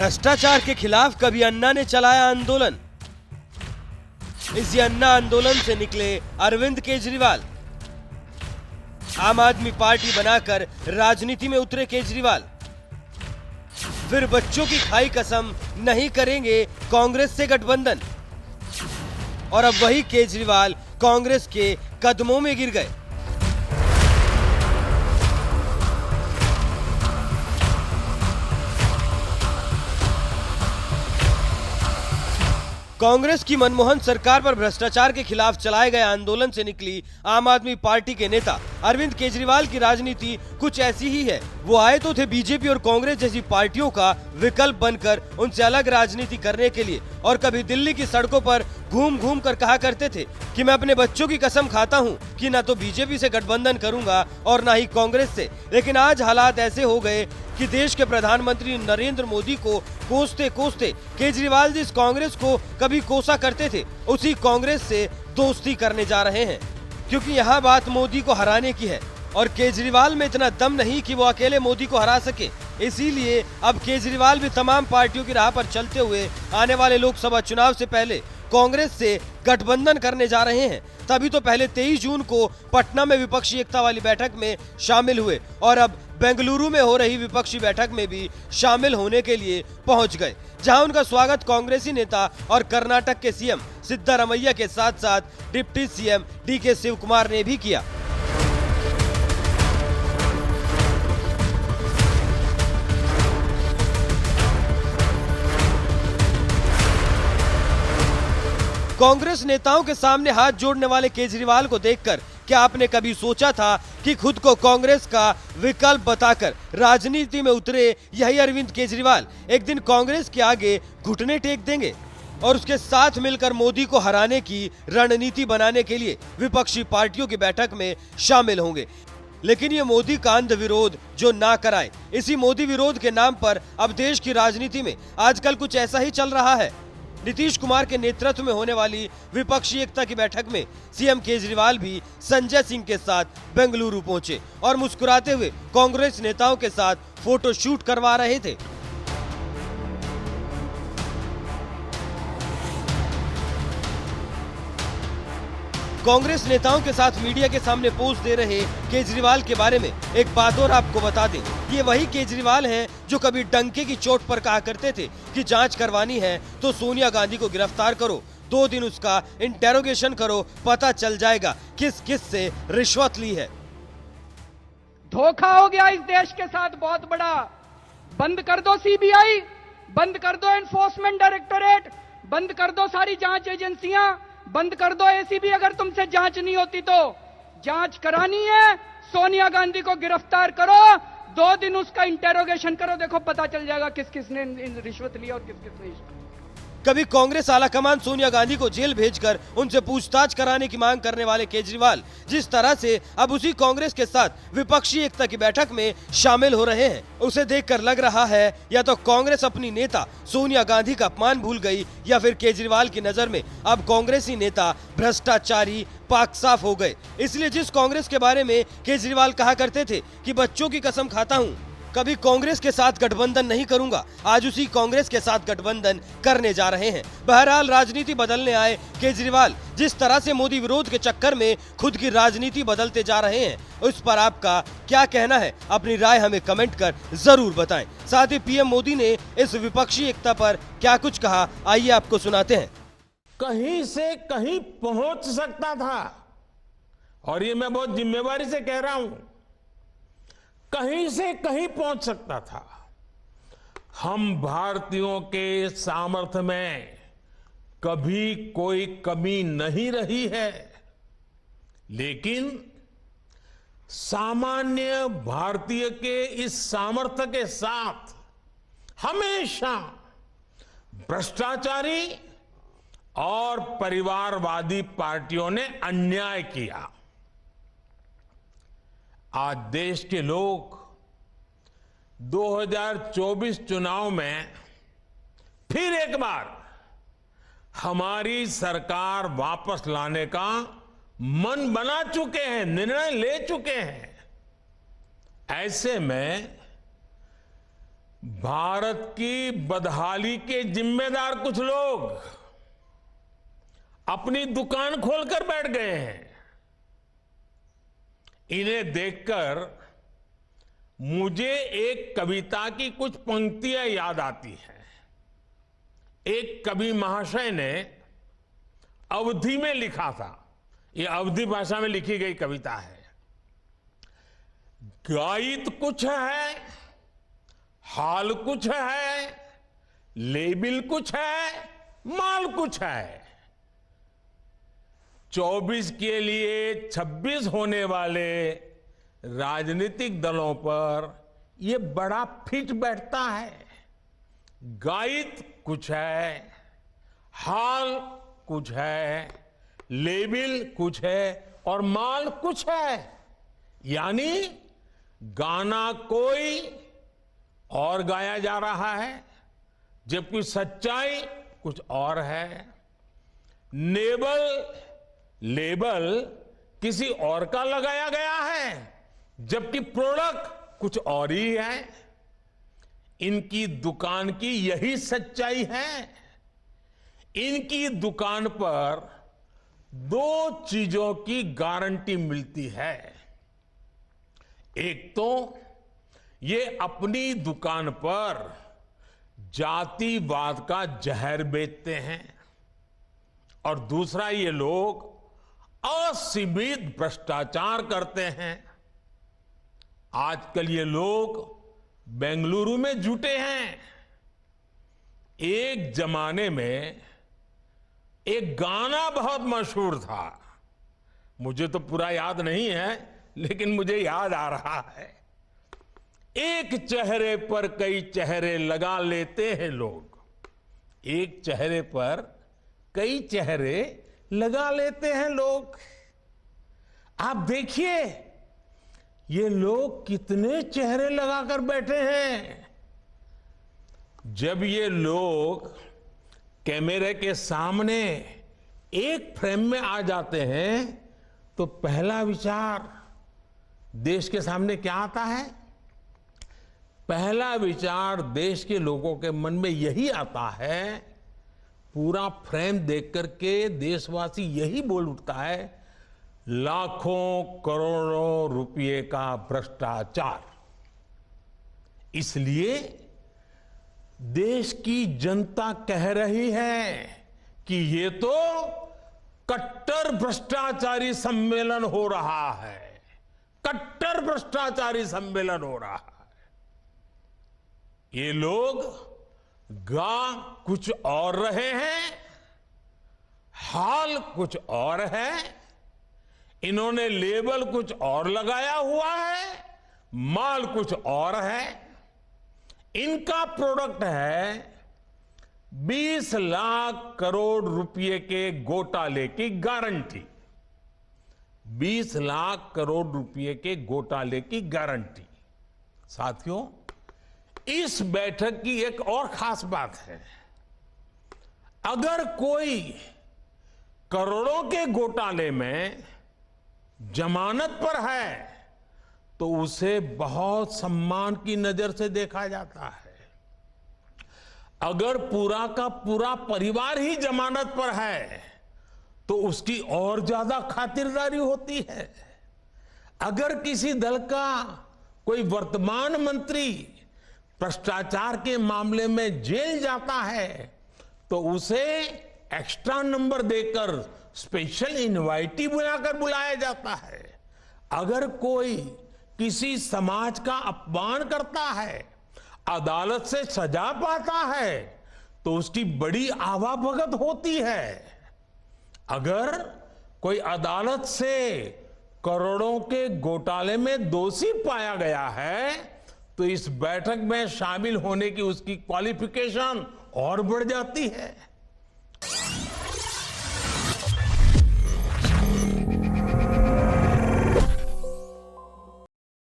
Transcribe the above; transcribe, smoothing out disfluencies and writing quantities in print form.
भ्रष्टाचार के खिलाफ कभी अन्ना ने चलाया आंदोलन। इसी अन्ना आंदोलन से निकले अरविंद केजरीवाल। आम आदमी पार्टी बनाकर राजनीति में उतरे केजरीवाल। फिर बच्चों की खाई कसम नहीं करेंगे कांग्रेस से गठबंधन। और अब वही केजरीवाल कांग्रेस के कदमों में गिर गए। कांग्रेस की मनमोहन सरकार पर भ्रष्टाचार के खिलाफ चलाए गए आंदोलन से निकली आम आदमी पार्टी के नेता अरविंद केजरीवाल की राजनीति कुछ ऐसी ही है। वो आए तो थे बीजेपी और कांग्रेस जैसी पार्टियों का विकल्प बनकर उनसे अलग राजनीति करने के लिए, और कभी दिल्ली की सड़कों पर घूम घूम कर कहा करते थे कि मैं अपने बच्चों की कसम खाता हूं कि ना तो बीजेपी से गठबंधन करूंगा और ना ही कांग्रेस से। लेकिन आज हालात ऐसे हो गए कि देश के प्रधानमंत्री नरेंद्र मोदी को कोसते कोसते केजरीवाल जिस कांग्रेस को कभी कोसा करते थे उसी कांग्रेस से दोस्ती करने जा रहे हैं, क्योंकि यहाँ बात मोदी को हराने की है और केजरीवाल में इतना दम नहीं कि वो अकेले मोदी को हरा सके। इसीलिए अब केजरीवाल भी तमाम पार्टियों की राह पर चलते हुए आने वाले लोकसभा चुनाव से पहले कांग्रेस से गठबंधन करने जा रहे हैं। तभी तो पहले 23 जून को पटना में विपक्षी एकता वाली बैठक में शामिल हुए और अब बेंगलुरु में हो रही विपक्षी बैठक में भी शामिल होने के लिए पहुंच गए, जहां उनका स्वागत कांग्रेसी नेता और कर्नाटक के सीएम सिद्धारमैया के साथ साथ deputy CM DK Shivakumar ने भी किया। कांग्रेस नेताओं के सामने हाथ जोड़ने वाले केजरीवाल को देखकर क्या आपने कभी सोचा था कि खुद को कांग्रेस का विकल्प बताकर राजनीति में उतरे यही अरविंद केजरीवाल एक दिन कांग्रेस के आगे घुटने टेक देंगे और उसके साथ मिलकर मोदी को हराने की रणनीति बनाने के लिए विपक्षी पार्टियों की बैठक में शामिल होंगे। लेकिन ये मोदी का अंध विरोध जो ना कराए, इसी मोदी विरोध के नाम पर अब देश की राजनीति में आजकल कुछ ऐसा ही चल रहा है। नीतीश कुमार के नेतृत्व में होने वाली विपक्षी एकता की बैठक में सीएम केजरीवाल भी संजय सिंह के साथ बेंगलुरु पहुंचे और मुस्कुराते हुए कांग्रेस नेताओं के साथ फोटो शूट करवा रहे थे। कांग्रेस नेताओं के साथ मीडिया के सामने पोज दे रहे केजरीवाल के बारे में एक बात और आपको बता दें, ये वही केजरीवाल हैं जो कभी डंके की चोट पर कहा करते थे कि जांच करवानी है तो सोनिया गांधी को गिरफ्तार करो, 2 दिन उसका इंटेरोगेशन करो, पता चल जाएगा किस किस से रिश्वत ली है। धोखा हो गया इस देश के साथ बहुत बड़ा। बंद कर दो सीबीआई, बंद कर दो एनफोर्समेंट डायरेक्टोरेट, बंद कर दो सारी जांच एजेंसियां, बंद कर दो एसीबी। अगर तुमसे जांच नहीं होती तो जांच करानी है, सोनिया गांधी को गिरफ्तार करो, 2 दिन उसका इंटेरोगेशन करो, देखो पता चल जाएगा किस किस ने रिश्वत लिया और किस किस ने। कभी कांग्रेस आलाकमान सोनिया गांधी को जेल भेजकर उनसे पूछताछ कराने की मांग करने वाले केजरीवाल जिस तरह से अब उसी कांग्रेस के साथ विपक्षी एकता की बैठक में शामिल हो रहे हैं, उसे देखकर लग रहा है या तो कांग्रेस अपनी नेता सोनिया गांधी का अपमान भूल गई या फिर केजरीवाल की नजर में अब कांग्रेसी नेता भ्रष्टाचारी पाक साफ हो गए। इसलिए जिस कांग्रेस के बारे में केजरीवाल कहा करते थे कि बच्चों की कसम खाता हूं, कभी कांग्रेस के साथ गठबंधन नहीं करूंगा, आज उसी कांग्रेस के साथ गठबंधन करने जा रहे हैं। बहरहाल राजनीति बदलने आए केजरीवाल जिस तरह से मोदी विरोध के चक्कर में खुद की राजनीति बदलते जा रहे हैं, उस पर आपका क्या कहना है? अपनी राय हमें कमेंट कर जरूर बताएं। साथ ही पीएम मोदी ने इस विपक्षी एकता पर क्या कुछ कहा, आइए आपको सुनाते हैं। कहीं से कहीं पहुंच सकता था, और ये मैं बहुत जिम्मेवारी से कह रहा हूं, कहीं से कहीं पहुंच सकता था। हम भारतीयों के सामर्थ्य में कभी कोई कमी नहीं रही है, लेकिन सामान्य भारतीय के इस सामर्थ्य के साथ हमेशा भ्रष्टाचारी और परिवारवादी पार्टियों ने अन्याय किया। आज देश के लोग 2024 चुनाव में फिर एक बार हमारी सरकार वापस लाने का मन बना चुके हैं, निर्णय ले चुके हैं। ऐसे में भारत की बदहाली के जिम्मेदार कुछ लोग अपनी दुकान खोलकर बैठ गए हैं। इन्हें देखकर मुझे एक कविता की कुछ पंक्तियां याद आती हैं। एक कवि महाशय ने अवधी में लिखा था, ये अवधी भाषा में लिखी गई कविता है। गायित कुछ है, हाल कुछ है, लेबिल कुछ है, माल कुछ है। 24 के लिए 26 होने वाले राजनीतिक दलों पर यह बड़ा फिट बैठता है। गायित कुछ है, हाल कुछ है, लेबिल कुछ है और माल कुछ है। यानी गाना कोई और गाया जा रहा है, जबकि सच्चाई कुछ और है। लेबल किसी और का लगाया गया है, जबकि प्रोडक्ट कुछ और ही है। इनकी दुकान की यही सच्चाई है। इनकी दुकान पर 2 चीजों की गारंटी मिलती है। एक तो ये अपनी दुकान पर जातिवाद का जहर बेचते हैं और दूसरा ये लोग असीमित भ्रष्टाचार करते हैं। आजकल ये लोग बेंगलुरु में जुटे हैं। एक जमाने में एक गाना बहुत मशहूर था, मुझे तो पूरा याद नहीं है लेकिन मुझे याद आ रहा है। एक चेहरे पर कई चेहरे लगा लेते हैं लोग, एक चेहरे पर कई चेहरे लगा लेते हैं लोग। आप देखिए ये लोग कितने चेहरे लगाकर बैठे हैं। जब ये लोग कैमरे के सामने एक फ्रेम में आ जाते हैं तो पहला विचार देश के सामने क्या आता है? पहला विचार देश के लोगों के मन में यही आता है, पूरा फ्रेम देख करके देशवासी यही बोल उठता है, लाखों करोड़ों रुपए का भ्रष्टाचार। इसलिए देश की जनता कह रही है कि ये तो कट्टर भ्रष्टाचारी सम्मेलन हो रहा है, कट्टर भ्रष्टाचारी सम्मेलन हो रहा है। ये लोग गा कुछ और रहे हैं, हाल कुछ और है, इन्होंने लेबल कुछ और लगाया हुआ है, माल कुछ और है। इनका प्रोडक्ट है 20 लाख करोड़ रुपए के घोटाले की गारंटी। 20 लाख करोड़ रुपए के घोटाले की गारंटी। साथियों, इस बैठक की एक और खास बात है, अगर कोई करोड़ों के घोटाले में जमानत पर है तो उसे बहुत सम्मान की नजर से देखा जाता है। अगर पूरा का पूरा परिवार ही जमानत पर है तो उसकी और ज्यादा खातिरदारी होती है। अगर किसी दल का कोई वर्तमान मंत्री भ्रष्टाचार के मामले में जेल जाता है तो उसे एक्स्ट्रा नंबर देकर स्पेशल इनवाइटी बुलाकर बुलाया जाता है। अगर कोई किसी समाज का अपमान करता है, अदालत से सजा पाता है तो उसकी बड़ी आवाभगत होती है। अगर कोई अदालत से करोड़ों के घोटाले में दोषी पाया गया है तो इस बैठक में शामिल होने की उसकी क्वालिफिकेशन और बढ़ जाती है।